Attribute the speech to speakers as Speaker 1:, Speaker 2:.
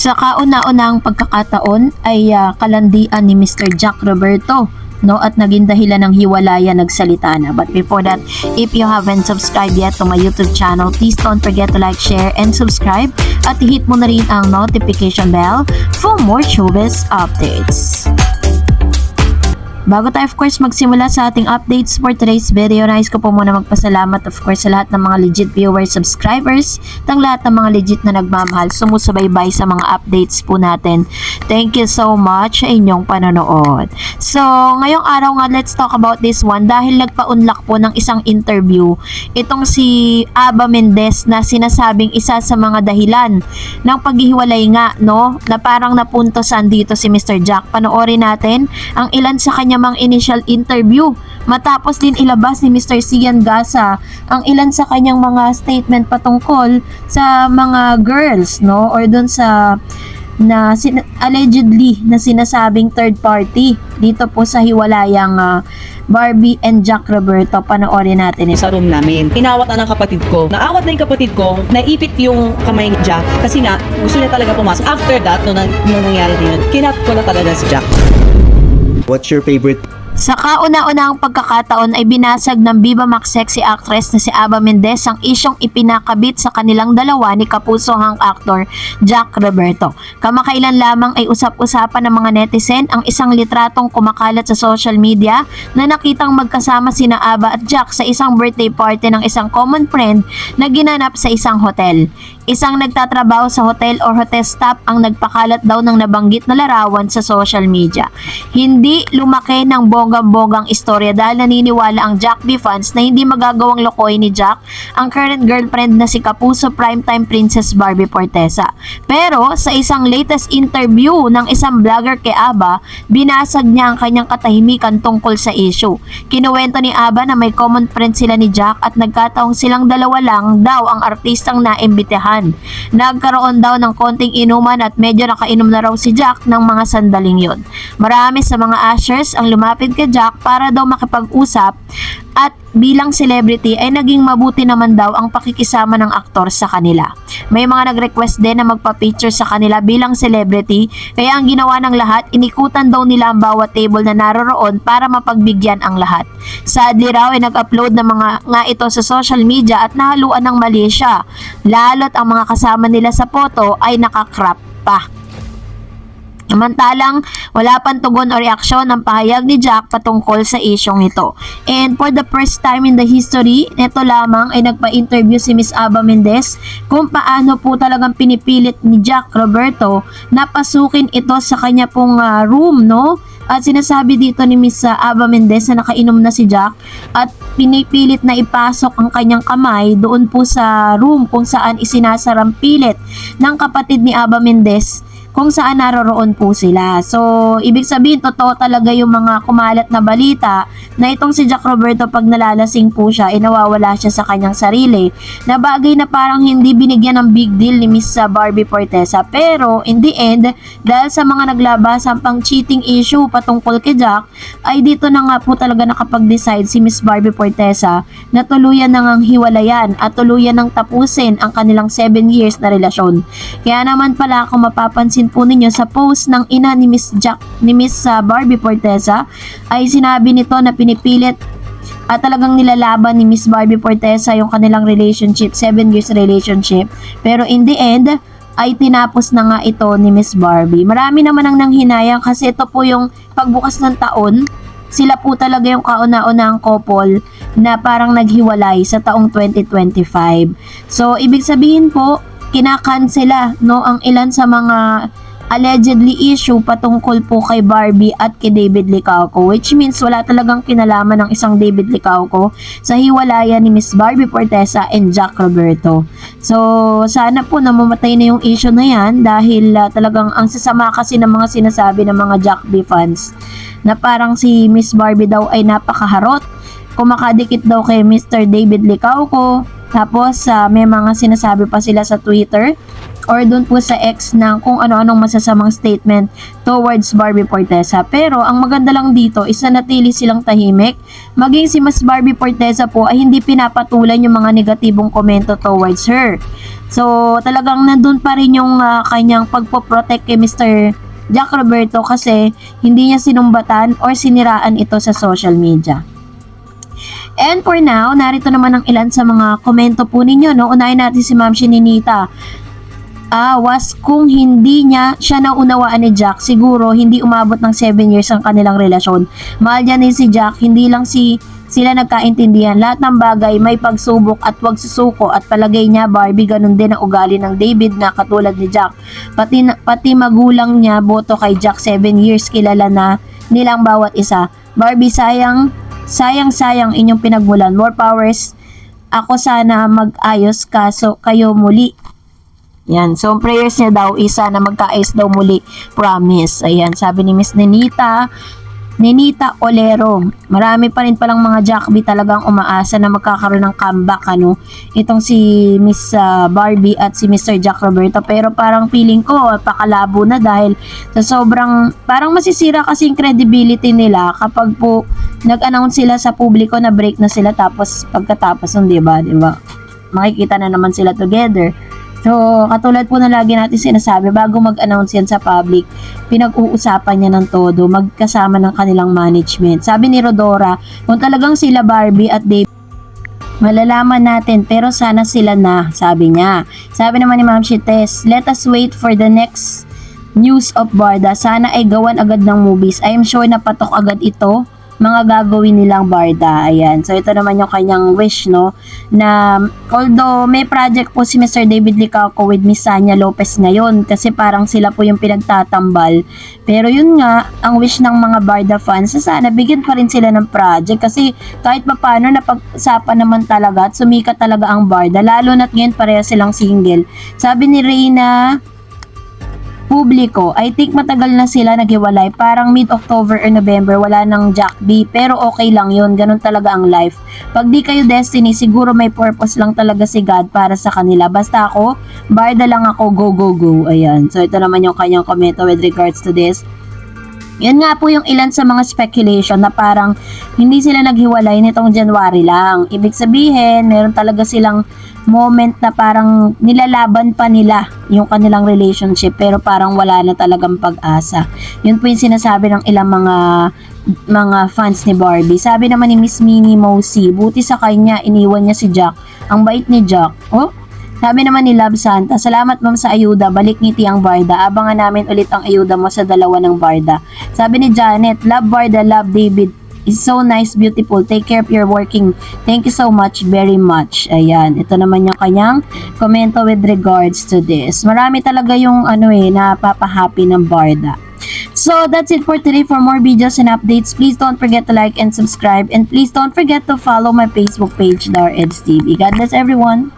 Speaker 1: Sa kauna-unahang pagkakataon ay kalandian ni Mr. Jack Roberto, no, at naging dahilan ng hiwalayan, nagsalita na. But before that, if you haven't subscribed yet to my YouTube channel, please don't forget to like, share, and subscribe, at hit mo na rin ang notification bell for more showbiz updates. Bago tayo of course magsimula sa ating updates for today's video, nais ko po muna magpasalamat of course sa lahat ng mga legit viewers, subscribers, ng lahat ng mga legit na nagmamahal, sumusubaybay sa mga updates po natin. Thank you so much sa inyong panonood. So, ngayong araw nga, let's talk about this one dahil nagpa-unlock po ng isang interview itong si Aba Mendez na sinasabing isa sa mga dahilan ng paghihiwalay nga, no, na parang napuntosan dito si Mr. Jack. Panoorin natin ang ilan sa kanya mga initial interview matapos din ilabas ni Mr. Sian Gasa ang ilan sa kanyang mga statement patungkol sa mga girls, no, or dun sa allegedly na sinasabing third party dito po sa hiwalayang Barbie and Jack Roberto. Panoorin natin ito.
Speaker 2: Sa room namin, inawat na ng kapatid ko. Naawat na yung kapatid ko, naipit yung kamay ni Jack kasi nga gusto niya talaga pumasok. After that, nung nangyari din yun, kinat ko na talaga si Jack.
Speaker 3: What's your favorite?
Speaker 1: Sa kauna-unahang pagkakataon ay binasag ng Viva Max sexy actress na si Aba Mendez ang isyong ipinakabit sa kanilang dalawa ni kapusohang aktor Jack Roberto. Kamakailan lamang ay usap-usapan ng mga netizen ang isang litratong kumakalat sa social media na nakitang magkasama sina Aba at Jack sa isang birthday party ng isang common friend na ginanap sa isang hotel. Isang nagtatrabaho sa hotel or hotel staff ang nagpakalat daw ng nabanggit na larawan sa social media. Hindi lumaki ng bonggang-bonggang istorya dahil naniniwala ang Jack B fans na hindi magagawang lokohin ni Jack ang current girlfriend na si Kapuso primetime princess Barbie Fortesa. Pero sa isang latest interview ng isang vlogger kay Aba, binasag niya ang kanyang katahimikan tungkol sa issue. Kinuwento ni Aba na may common friend sila ni Jack at nagkataong silang dalawa lang daw ang artistang naimbitahan. Nagkaroon daw ng konting inuman at medyo nakainom na raw si Jack ng mga sandaling yon. Marami sa mga ushers ang lumapit kay Jack para daw makipag-usap at bilang celebrity ay naging mabuti naman daw ang pakikisama ng aktor sa kanila. May mga nag-request din na magpa-picture sa kanila bilang celebrity, kaya ang ginawa ng lahat, inikutan daw nila ang bawat table na naroroon para mapagbigyan ang lahat. Sadly raw ay nag-upload ng mga nga ito sa social media at nahaluan ng mali siya, lalo't ang mga kasama nila sa photo ay nakakrap pa. Samantalang wala pang tugon o reaksyon ng pahayag ni Jack patungkol sa isyong ito. And for the first time in the history, neto lamang ay nagpa-interview si Miss Aba Mendez kung paano po talagang pinipilit ni Jack Roberto na pasukin ito sa kanya pong room, no? At sinasabi dito ni Miss Aba Mendez na nakainom na si Jack at pinipilit na ipasok ang kanyang kamay doon po sa room kung saan isinasarang pilit ng kapatid ni Aba Mendez kung saan naroroon po sila. So, ibig sabihin, totoo talaga yung mga kumalat na balita na itong si Jack Roberto pag nalalasing po siya, nawawala siya sa kanyang sarili, na bagay na parang hindi binigyan ng big deal ni Miss Barbie Fortesa. Pero, in the end, dahil sa mga naglabas ang pang cheating issue patungkol kay Jack, ay dito na nga po talaga nakapag-decide si Miss Barbie Fortesa na tuluyan nang ang hiwalayan at tuluyan nang tapusin ang kanilang 7 years na relasyon. Kaya naman pala kung mapapansin po ninyo sa post ng ina ni Miss Barbie Fortesa ay sinabi nito na pinipilit at talagang nilalaban ni Miss Barbie Fortesa yung kanilang relationship, 7 years relationship, pero in the end ay tinapos na nga ito ni Miss Barbie. Marami naman ang nanghinayang kasi ito po yung pagbukas ng taon, sila po talaga yung kauna-unahang couple na parang naghiwalay sa taong 2025. So ibig sabihin po, kinakansela, no, ang ilan sa mga allegedly issue patungkol po kay Barbie at kay David Licauco, which means wala talagang kinalaman ng isang David Licauco sa hiwalayan ni Miss Barbie Fortesa and Jack Roberto. So sana po namamatay na yung issue na yan dahil talagang ang sasama kasi ng mga sinasabi ng mga Jack B fans na parang si Miss Barbie daw ay napakaharot, kumakadikit daw kay Mr. David Licauco. Tapos may mga sinasabi pa sila sa Twitter or dun po sa ex ng kung ano-anong masasamang statement towards Barbie Forteza. Pero ang maganda lang dito is nanatili silang tahimik. Maging si Mas Barbie Forteza po ay hindi pinapatulan yung mga negatibong komento towards her. So talagang nandun pa rin yung kanyang pagpoprotect kay Mr. Jack Roberto kasi hindi niya sinumbatan or siniraan ito sa social media. And for now, narito naman ang ilan sa mga komento po ninyo. No? Unahin natin si Ma'am Shininita. Was kung hindi niya siya naunawaan ni Jack, siguro hindi umabot ng 7 years ang kanilang relasyon. Mahal niya ni si Jack, hindi lang sila nagkaintindihan. Lahat ng bagay may pagsubok at wag susuko at palagay niya Barbie ganun din ang ugali ng David na katulad ni Jack. Pati magulang niya boto kay Jack 7 years kilala na nilang bawat isa. Barbie sayang inyong pinagmulan. More powers. Ako sana mag-ayos kaso kayo muli. Yan. So, prayers niya daw isa na magkaayos daw muli. Promise. Ayan. Sabi ni Miss Nenita Olero. Marami pa rin palang mga Jackby talagang umaasa na magkakaroon ng comeback itong si Miss Barbie at si Mr. Jack Roberto. Pero parang feeling ko pakalabo na dahil sa sobrang parang masisira kasi yung credibility nila kapag po nag-announce sila sa publiko na break na sila tapos pagkatapos ng diba? Makikita na naman sila together. So, katulad po na lagi natin sinasabi, bago mag-announce yan sa public, pinag-uusapan niya ng todo, magkasama ng kanilang management. Sabi ni Rodora, kung talagang sila Barbie at Dave, malalaman natin, pero sana sila na, sabi niya. Sabi naman ni Ma'am Shites, let us wait for the next news of Barda. Sana ay gawan agad ng movies. I am sure na patok agad ito mga gagawin nilang Barda. Ayan. So, ito naman yung kanyang wish, na although may project po si Mr. David Licauco with Miss Sanya Lopez ngayon kasi parang sila po yung pinagtatambal. Pero yun nga, ang wish ng mga Barda fans, sana bigyan pa rin sila ng project kasi kahit pa paano napag-usapan naman talaga at sumikat talaga ang Barda. Lalo na't ngayon pareha silang single. Sabi ni Reyna Publiko, I think matagal na sila naghiwalay. Parang mid-October or November, wala nang Jack B. Pero okay lang yun. Ganun talaga ang life. Pag di kayo destiny, siguro may purpose lang talaga si God para sa kanila. Basta ako, Barda lang ako, go, go, go. Ayan. So, ito naman yung kanyang komento with regards to this. Yan nga po yung ilan sa mga speculation na parang hindi sila naghiwalay nitong January lang. Ibig sabihin, meron talaga silang moment na parang nilalaban pa nila yung kanilang relationship pero parang wala na talagang pag-asa. Yun po yung sinasabi ng ilang mga fans ni Barbie. Sabi naman ni Miss Minnie Mosi, buti sa kanya, iniwan niya si Jack. Ang bait ni Jack. Oh? Sabi naman ni Love Santa, salamat ma'am sa ayuda, balik ngiti ang Barda. Abangan namin ulit ang ayuda mo sa dalawa ng Barda. Sabi ni Janet, love Barda, love David. It's so nice, beautiful. Take care of your working. Thank you so much, very much. Ayan, ito naman yung kanyang komento with regards to this. Marami talaga yung napapahappy ng Barda. So, that's it for today. For more videos and updates, please don't forget to like and subscribe. And please don't forget to follow my Facebook page, Dar Eds TV. God bless everyone.